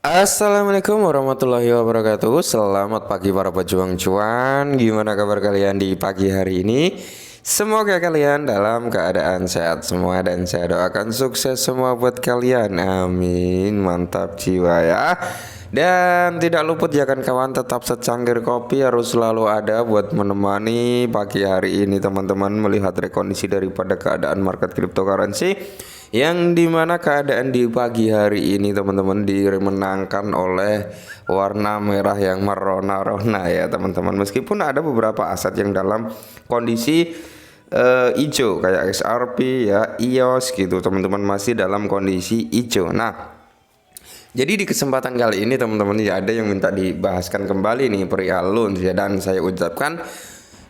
Assalamualaikum warahmatullahi wabarakatuh. Selamat pagi para pejuang cuan. Gimana kabar kalian di pagi hari ini? Semoga kalian dalam keadaan sehat semua dan saya doakan sukses semua buat kalian. Amin. Mantap jiwa ya. Dan tidak luput ya kan kawan, tetap secangkir kopi harus selalu ada buat menemani pagi hari ini teman-teman melihat rekondisi daripada keadaan market cryptocurrency, yang dimana keadaan di pagi hari ini teman-teman dimenangkan oleh warna merah yang merona-rona ya teman-teman. Meskipun ada beberapa aset yang dalam kondisi hijau kayak XRP ya, EOS gitu teman-teman, masih dalam kondisi hijau. Nah, jadi di kesempatan kali ini teman-teman ya ada yang minta dibahaskan kembali nih perihal loans ya, dan saya ucapkan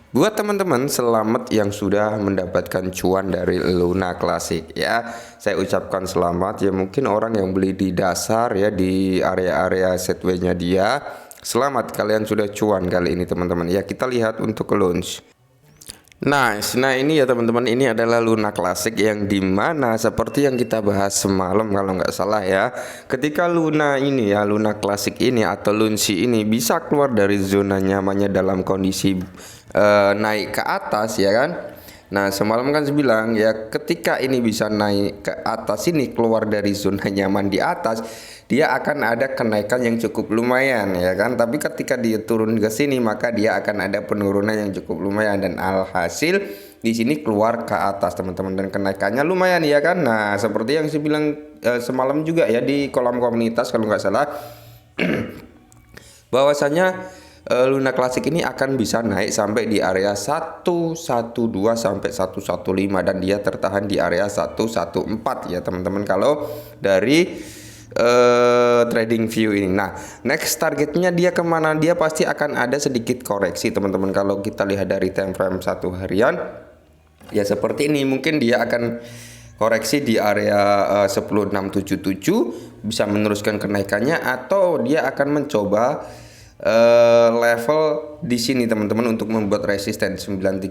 buat teman-teman selamat yang sudah mendapatkan cuan dari Luna Classic ya. Saya ucapkan selamat ya, mungkin orang yang beli di dasar ya di area-area setway-nya dia. Selamat kalian sudah cuan kali ini teman-teman. Ya, kita lihat untuk launch. Nah ini ya teman-teman, ini adalah Luna Classic yang dimana seperti yang kita bahas semalam kalau nggak salah ya, ketika Luna ini ya, Luna Classic ini atau Lunsi ini bisa keluar dari zona nyamannya dalam kondisi naik ke atas ya kan. Nah, semalam kan saya bilang ya, ketika ini bisa naik ke atas ini, keluar dari zona nyaman di atas, dia akan ada kenaikan yang cukup lumayan ya kan. Tapi ketika dia turun ke sini, maka dia akan ada penurunan yang cukup lumayan, dan alhasil di sini keluar ke atas teman-teman, dan kenaikannya lumayan ya kan. Nah, seperti yang saya bilang semalam juga ya di kolom komunitas kalau nggak salah, bahwasanya Luna Classic ini akan bisa naik sampai di area 112 sampai 115, dan dia tertahan di area 114 ya teman-teman kalau dari trading view ini. Nah, next targetnya dia kemana? Dia pasti akan ada sedikit koreksi teman-teman. Kalau kita lihat dari time frame 1 harian ya seperti ini, mungkin dia akan koreksi di area 10677, bisa meneruskan kenaikannya, atau dia akan mencoba level di sini teman-teman untuk membuat resisten 9380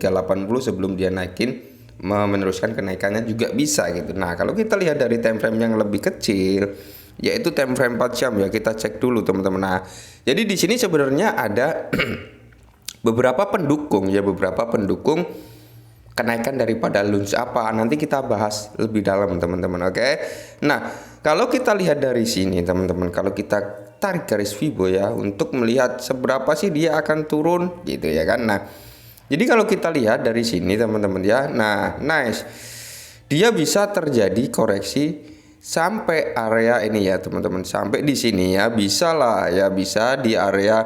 sebelum dia naikin meneruskan kenaikannya juga bisa gitu. Nah, kalau kita lihat dari time frame yang lebih kecil, yaitu time frame 4 jam ya, kita cek dulu teman-teman. Nah, jadi di sini sebenarnya ada beberapa pendukung kenaikan daripada lunch apa, nanti kita bahas lebih dalam teman-teman. Oke. Nah, kalau kita lihat dari sini teman-teman, kalau kita tarik garis Fibo ya untuk melihat seberapa sih dia akan turun gitu ya kan. Nah, jadi kalau kita lihat dari sini teman-teman ya, nah nice, dia bisa terjadi koreksi sampai area ini ya teman-teman, sampai di sini ya, bisa lah ya, bisa di area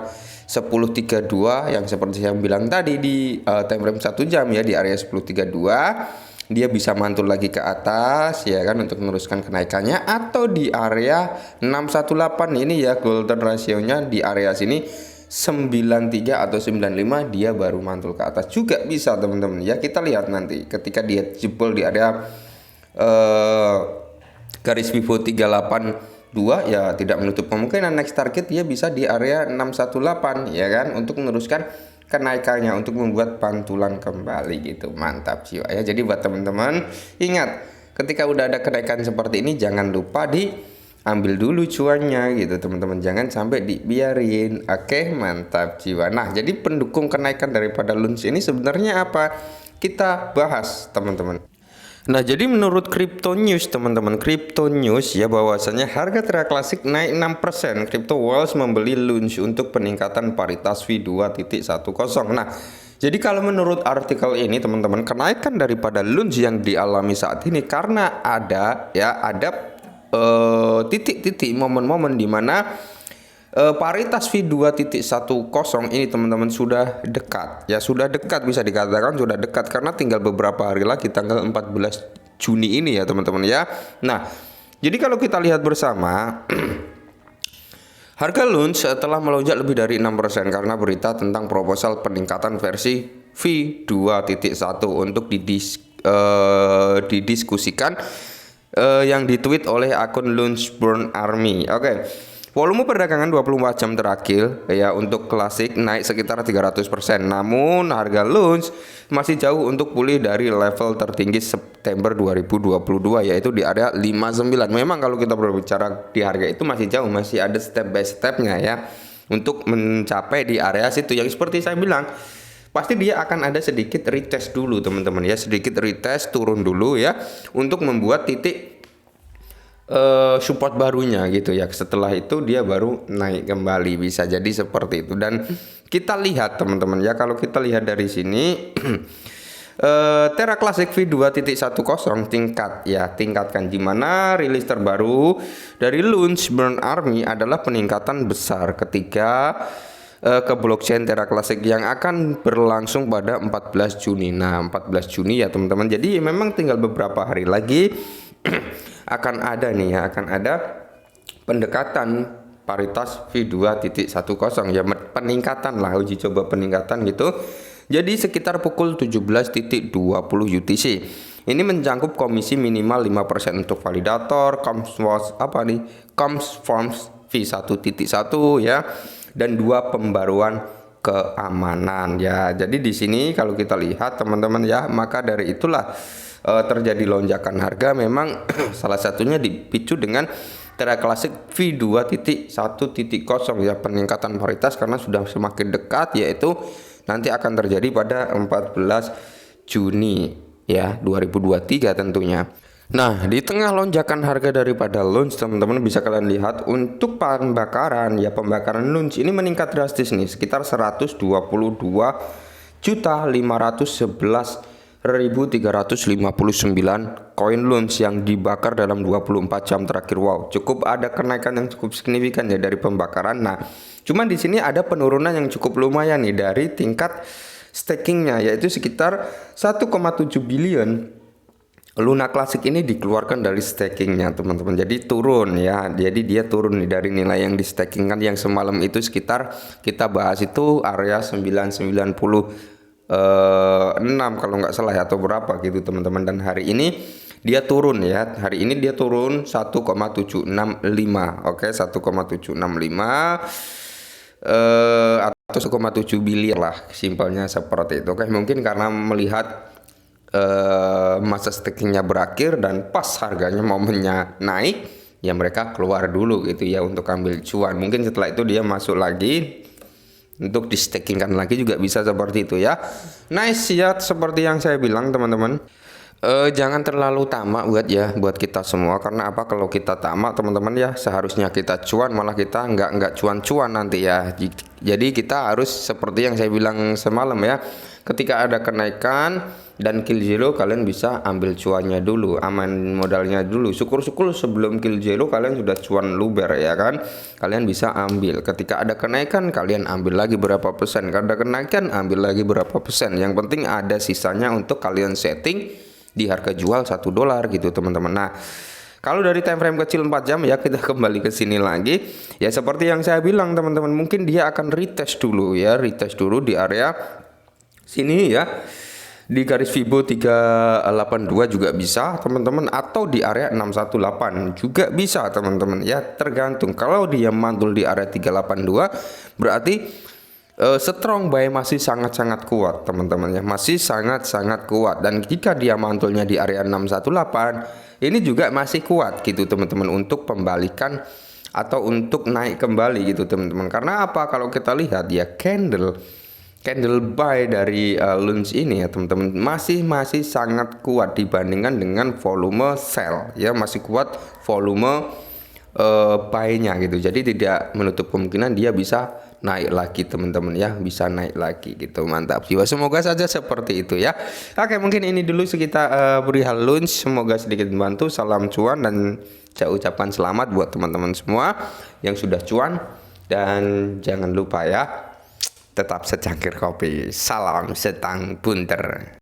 1032 yang seperti saya bilang tadi di time frame 1 jam ya, di area 1032 dia bisa mantul lagi ke atas ya kan untuk meneruskan kenaikannya, atau di area 618 ini ya, golden rasionya di area sini 93 atau 95, dia baru mantul ke atas juga bisa teman-teman ya. Kita lihat nanti ketika dia jebol di area garis Fibo 382 ya, tidak menutup kemungkinan next target dia bisa di area 618 ya kan, untuk meneruskan kenaikannya, untuk membuat pantulan kembali gitu. Mantap jiwa ya. Jadi buat teman-teman ingat, ketika udah ada kenaikan seperti ini jangan lupa diambil dulu cuannya gitu teman-teman, jangan sampai dibiarin. Oke, mantap jiwa. Nah, jadi pendukung kenaikan daripada lunch ini sebenarnya apa, kita bahas teman-teman. Nah, jadi menurut Crypto News teman-teman, Crypto News ya, bahwasanya harga Terra Classic naik 6%. Crypto Walls membeli lunch untuk peningkatan paritas V2.10. Nah, jadi kalau menurut artikel ini teman-teman, kenaikan daripada lunch yang dialami saat ini karena ada titik-titik momen-momen di mana paritas V2.10 ini teman-teman sudah dekat ya, sudah dekat, bisa dikatakan sudah dekat, karena tinggal beberapa hari lagi tanggal 14 Juni ini ya teman-teman ya. Nah, jadi kalau kita lihat bersama harga lunch telah melonjak lebih dari 6% karena berita tentang proposal peningkatan versi V2.1 untuk didiskusikan yang ditweet oleh akun Lunch Burn Army. Oke. Volume perdagangan 24 jam terakhir ya untuk klasik naik sekitar 300%. Namun harga lunch masih jauh untuk pulih dari level tertinggi September 2022 yaitu di area 59. Memang kalau kita berbicara di harga itu masih jauh, masih ada step by stepnya ya untuk mencapai di area situ yang seperti saya bilang. Pasti dia akan ada sedikit retest dulu teman-teman ya, sedikit retest turun dulu ya untuk membuat titik support barunya gitu ya. Setelah itu dia baru naik kembali, bisa jadi seperti itu. Dan kita lihat teman-teman ya, kalau kita lihat dari sini Terra Classic V2.10 tingkatkan di mana rilis terbaru dari Launch Burn Army adalah peningkatan besar ketika ke blockchain Terra Classic yang akan berlangsung pada 14 Juni. Nah, 14 Juni ya teman-teman. Jadi memang tinggal beberapa hari lagi akan ada nih ya, akan ada pendekatan paritas V2.10 ya, peningkatan lah, uji coba peningkatan gitu. Jadi sekitar pukul 17.20 UTC. Ini mencakup komisi minimal 5% untuk validator, Comsforms V1.1 ya, dan 2 pembaruan keamanan ya. Jadi di sini kalau kita lihat teman-teman ya, maka dari itulah terjadi lonjakan harga. Memang salah satunya dipicu dengan Terra Classic V2.10 ya, peningkatan paritas karena sudah semakin dekat, yaitu nanti akan terjadi pada 14 Juni ya 2023 tentunya. Nah, di tengah lonjakan harga daripada Launch teman-teman bisa kalian lihat untuk pembakaran ya, pembakaran Launch ini meningkat drastis nih, sekitar 122.511.359 koin Launch yang dibakar dalam 24 jam terakhir. Wow, cukup ada kenaikan yang cukup signifikan ya dari pembakaran. Nah, cuman di sini ada penurunan yang cukup lumayan nih dari tingkat stakingnya, yaitu sekitar 1,7 billion Luna Classic ini dikeluarkan dari stakingnya teman-teman. Jadi turun ya, jadi dia turun nih dari nilai yang di staking kan, yang semalam itu sekitar kita bahas itu area 996 kalau nggak salah ya, atau berapa gitu teman-teman. Dan hari ini dia turun ya, hari ini dia turun 1,765. Oke, 1,765 atau 1,7 biliar lah, simpelnya seperti itu. Oke, mungkin karena melihat masa stakingnya berakhir dan pas harganya momennya naik ya, mereka keluar dulu gitu ya untuk ambil cuan. Mungkin setelah itu dia masuk lagi untuk di stakingkan lagi juga bisa seperti itu ya. Nice ya, seperti yang saya bilang teman-teman. Jangan terlalu tamak buat kita semua. Karena apa, kalau kita tamak teman-teman ya, seharusnya kita cuan malah kita nggak cuan-cuan nanti ya. Jadi kita harus seperti yang saya bilang semalam ya, ketika ada kenaikan dan kill zero kalian bisa ambil cuannya dulu, aman modalnya dulu, syukur-syukur sebelum kill zero kalian sudah cuan luber ya kan, kalian bisa ambil. Ketika ada kenaikan kalian ambil lagi berapa persen, kalau ada kenaikan ambil lagi berapa persen, yang penting ada sisanya untuk kalian setting di harga jual $1 gitu teman-teman. Nah, kalau dari time frame kecil 4 jam ya, kita kembali ke sini lagi ya, seperti yang saya bilang teman-teman, mungkin dia akan retest dulu ya, retest dulu di area sini ya, di garis Fibo 382 juga bisa teman-teman, atau di area 618 juga bisa teman-teman ya, tergantung. Kalau dia mantul di area 382 berarti strong buy masih sangat-sangat kuat teman-teman ya, masih sangat-sangat kuat. Dan jika dia mantulnya di area 618 ini juga masih kuat gitu teman-teman, untuk pembalikan atau untuk naik kembali gitu teman-teman. Karena apa, kalau kita lihat ya candle buy dari Launch ini ya teman-teman, masih sangat kuat dibandingkan dengan volume sell ya, masih kuat volume buy-nya gitu. Jadi tidak menutup kemungkinan dia bisa naik lagi teman-teman ya, bisa naik lagi gitu. Mantap jiwa, semoga saja seperti itu ya. Oke, mungkin ini dulu sekitar perihal Launch, semoga sedikit membantu. Salam cuan, dan saya ucapkan selamat buat teman-teman semua yang sudah cuan, dan jangan lupa ya, tetap secangkir kopi. Salam setang bunter.